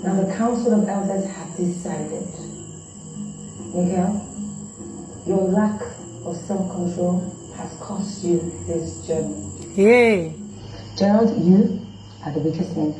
Now the Council of Elders have decided, Miguel, your lack of self-control has cost you this journey. Hey. Gerald, you are the weakest link.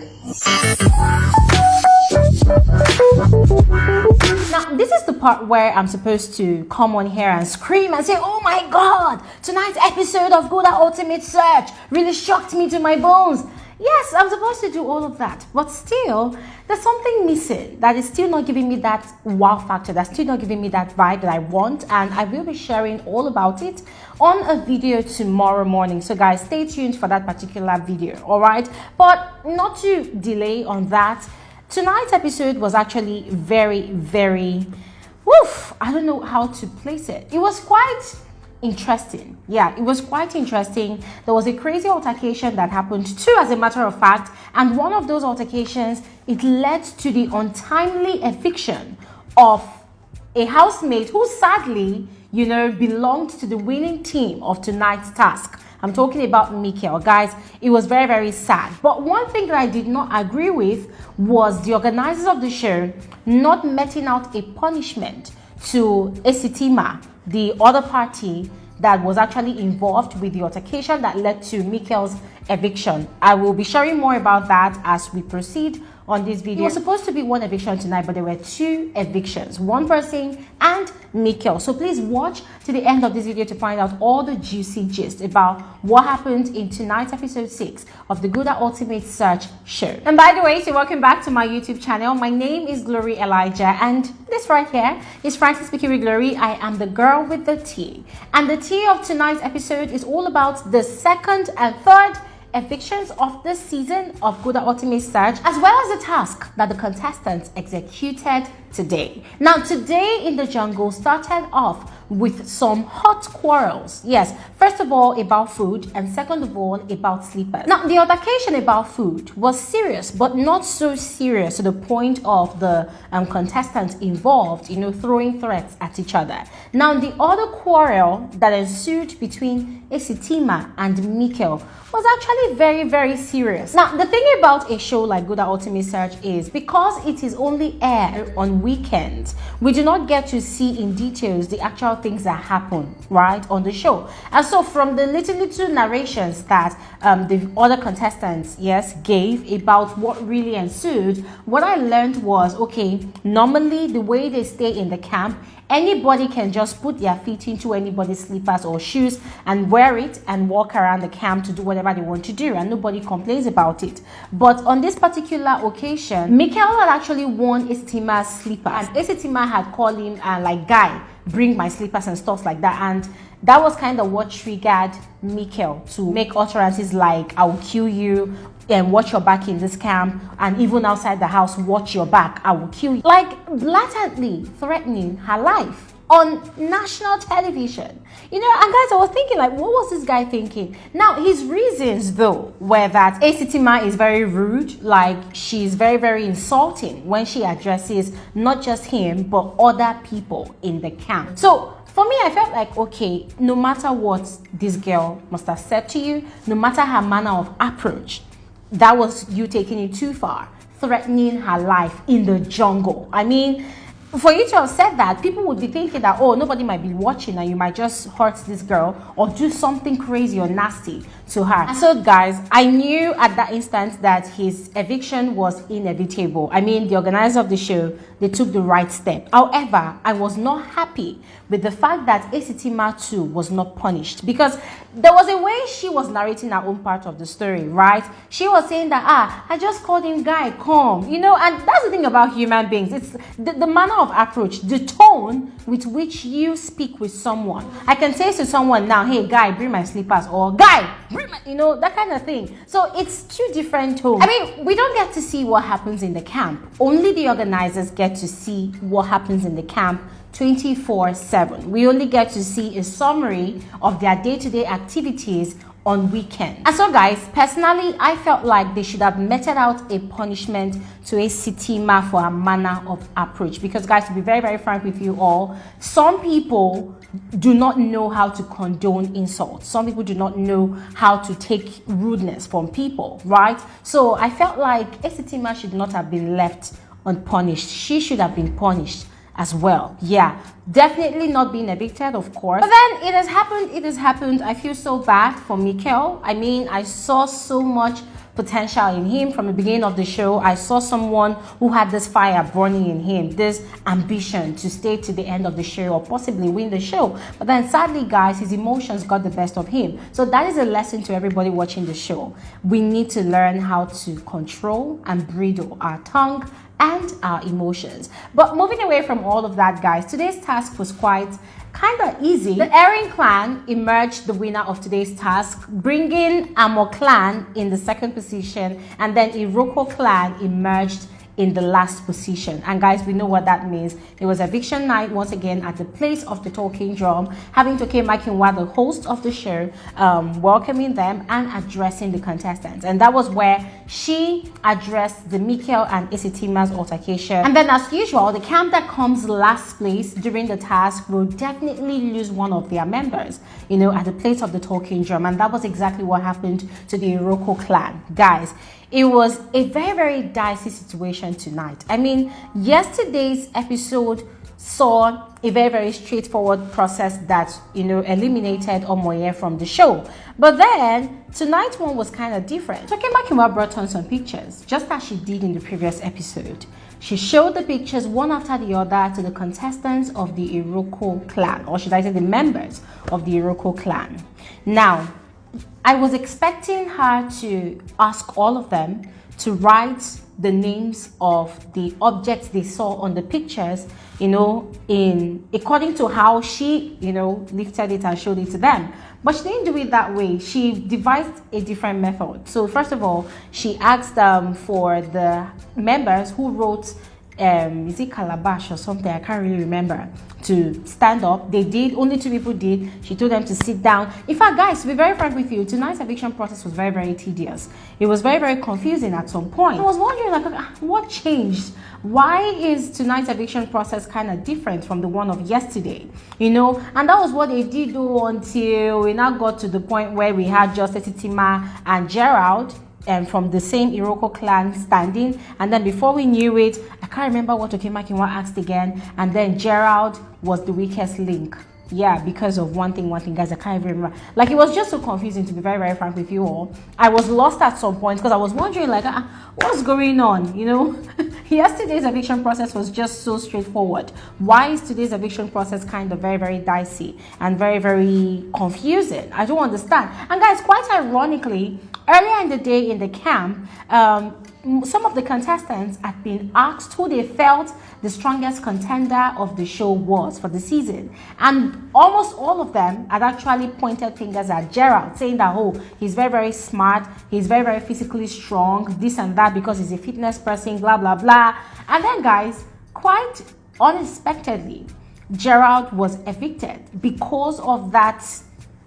Now, this is the part where I'm supposed to come on here and scream and say, oh my God, tonight's episode of Gulder Ultimate Search really shocked me to my bones. Yes, I'm supposed to do all of that, but still, there's something missing that is still not giving me that wow factor, that's still not giving me that vibe that I want, and I will be sharing all about it on a video tomorrow morning. So guys, stay tuned for that particular video, all right? But not to delay on that, tonight's episode was actually very, I don't know how to place it. It was quite interesting. Yeah, it was quite interesting. There was a crazy altercation that happened too, as a matter of fact, and one of those altercations, it led to the untimely eviction of a housemate who sadly, belonged to the winning team of tonight's task. I'm talking about Mikel. Guys, it was very sad. But one thing that I did not agree with was the organizers of the show not meting out a punishment to Esitima, the other party that was actually involved with the altercation that led to Mikel's eviction. I will be sharing more about that as we proceed on this video. It was supposed to be one eviction tonight, but there were two evictions, one person and Mikel. So please watch to the end of this video to find out all the juicy gist about what happened in tonight's episode 6 of the Gulder Ultimate Search show. And by the way, so welcome back to my YouTube channel. My name is Glory Elijah, and this right here is Francis speaking with Glory. I am the girl with the tea, and the tea of tonight's episode is all about the second and third evictions of this season of Gulder Ultimate Search, as well as the task that the contestants executed today. Now, today in the jungle started off with some hot quarrels. Yes, first of all about food, and second of all about sleepers. Now, the altercation about food was serious, but not so serious to the point of the contestants involved, throwing threats at each other. Now, the other quarrel that ensued between Esitima and Mikel was actually very serious. Now, the thing about a show like Gulder Ultimate Search is because it is only aired on weekends, we do not get to see in details the actual things that happen right on the show. And so from the little narrations that the other contestants gave about what really ensued, what I learned was, okay, normally the way they stay in the camp, anybody can just put their feet into anybody's slippers or shoes and wear it and walk around the camp to do whatever they want to do, and nobody complains about it. But on this particular occasion, Mikel had actually worn Esitima's slippers, and Esitima had called him like, guy, bring my slippers and stuff like that, and that was kind of what triggered Mikel to make utterances like, I will kill you, and watch your back in this camp, and even outside the house, watch your back, I will kill you. Like, blatantly threatening her life on national television. And guys, I was thinking, like, what was this guy thinking? Now, his reasons, though, were that Esitima is very rude, like, she's very insulting when she addresses not just him, but other people in the camp. So, for me, I felt like, okay, no matter what this girl must have said to you, no matter her manner of approach, that was you taking it too far, threatening her life in the jungle. I mean, for you to have said that, people would be thinking that, oh, nobody might be watching and you might just hurt this girl or do something crazy or nasty to her. And so guys, I knew at that instant that his eviction was inevitable. I mean, the organizer of the show, they took the right step. However, I was not happy with the fact that Esitima too was not punished, because there was a way she was narrating her own part of the story, right? She was saying that, I just called him guy, come, and that's the thing about human beings. It's the manner of approach, the tone with which you speak with someone. I can say to someone now, hey guy, bring my slippers, or guy, bring my, that kind of thing. So it's two different tones. I mean, we don't get to see what happens in the camp. Only the organizers get to see what happens in the camp 24/7. We only get to see a summary of their day-to-day activities on weekend. And so guys, personally, I felt like they should have meted out a punishment to Esitima for her manner of approach, because guys, to be very frank with you all, some people do not know how to condone insults. Some people do not know how to take rudeness from people, right? So I felt like Esitima should not have been left unpunished. She should have been punished as well. Yeah, definitely not being evicted, of course. But then it has happened. I feel so bad for Mikel. I mean, I saw so much potential in him from the beginning of the show. I saw someone who had this fire burning in him, this ambition to stay to the end of the show or possibly win the show. But then sadly, guys, his emotions got the best of him. So that is a lesson to everybody watching the show. We need to learn how to control and bridle our tongue and our emotions. But moving away from all of that, guys, today's task was quite kind of easy. The Erin clan emerged the winner of today's task, bringing Amo clan in the second position, and then Iroko clan emerged in the last position. And guys, we know what that means. It was eviction night once again at the place of the talking drum, having Toke Makinwa, the host of the show, welcoming them and addressing the contestants. And that was where she addressed the Mikel and Isitima's altercation. And then, as usual, the camp that comes last place during the task will definitely lose one of their members, you know, at the place of the talking drum. And that was exactly what happened to the Iroko clan. Guys, it was a very, very dicey situation tonight. I mean, yesterday's episode saw a very, very straightforward process that, you know, eliminated Omoye from the show. But then, tonight's one was kind of different. Tokema Kimwa brought on some pictures, just as she did in the previous episode. She showed the pictures one after the other to the contestants of the Iroko clan, or should I say the members of the Iroko clan. Now, I was expecting her to ask all of them to write the names of the objects they saw on the pictures, you know, according to how she, you know, lifted it and showed it to them. But she didn't do it that way. She devised a different method. So first of all, she asked for the members who wrote is it Calabash or something, I can't really remember, to stand up. They did, only 2 people did. She told them to sit down. In fact, guys, to be very frank with you, tonight's eviction process was very, very tedious. It was very, very confusing at some point. I was wondering, like, what changed? Why is tonight's eviction process kind of different from the one of yesterday? You know, and that was what they did do until we now got to the point where we had just Titima and Gerald, and from the same Iroko clan standing. And then before we knew it, I can't remember what Okemakinwa asked again, and then Gerald was the weakest link. Yeah, because of one thing, guys, I can't even remember. Like, it was just so confusing, to be very, very frank with you all. I was lost at some point because I was wondering, like, what's going on, you know? Yesterday's eviction process was just so straightforward. Why is today's eviction process kind of very, very dicey and very, very confusing? I don't understand. And guys, quite ironically, earlier in the day in the camp, some of the contestants had been asked who they felt the strongest contender of the show was for the season, and almost all of them had actually pointed fingers at Gerald, saying that, oh, he's very, very smart, he's very, very physically strong, this and that, because he's a fitness person, blah blah blah. And then, guys, quite unexpectedly, Gerald was evicted because of that.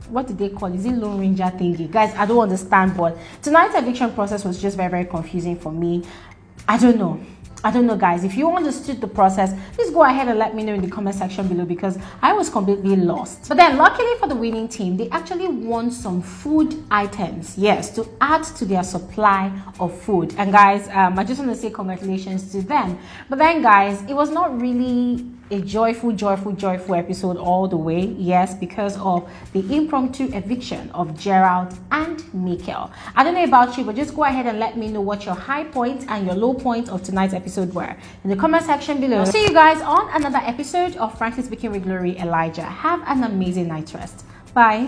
What did they call it? Is it Lone Ranger thingy? Guys, I don't understand, but tonight's eviction process was just very, very confusing for me. I don't know, guys. If you understood the process, please go ahead and let me know in the comment section below, because I was completely lost. But then, luckily for the winning team, they actually won some food items, yes, to add to their supply of food. And guys, I just want to say congratulations to them. But then, guys, it was not really a joyful episode all the way, yes, because of the impromptu eviction of Gerald and Mikel. I don't know about you, but just go ahead and let me know what your high points and your low points of tonight's episode were in the comment section below. I'll see you guys on another episode of Frankly Speaking with Glory Elijah. Have an amazing night rest. Bye.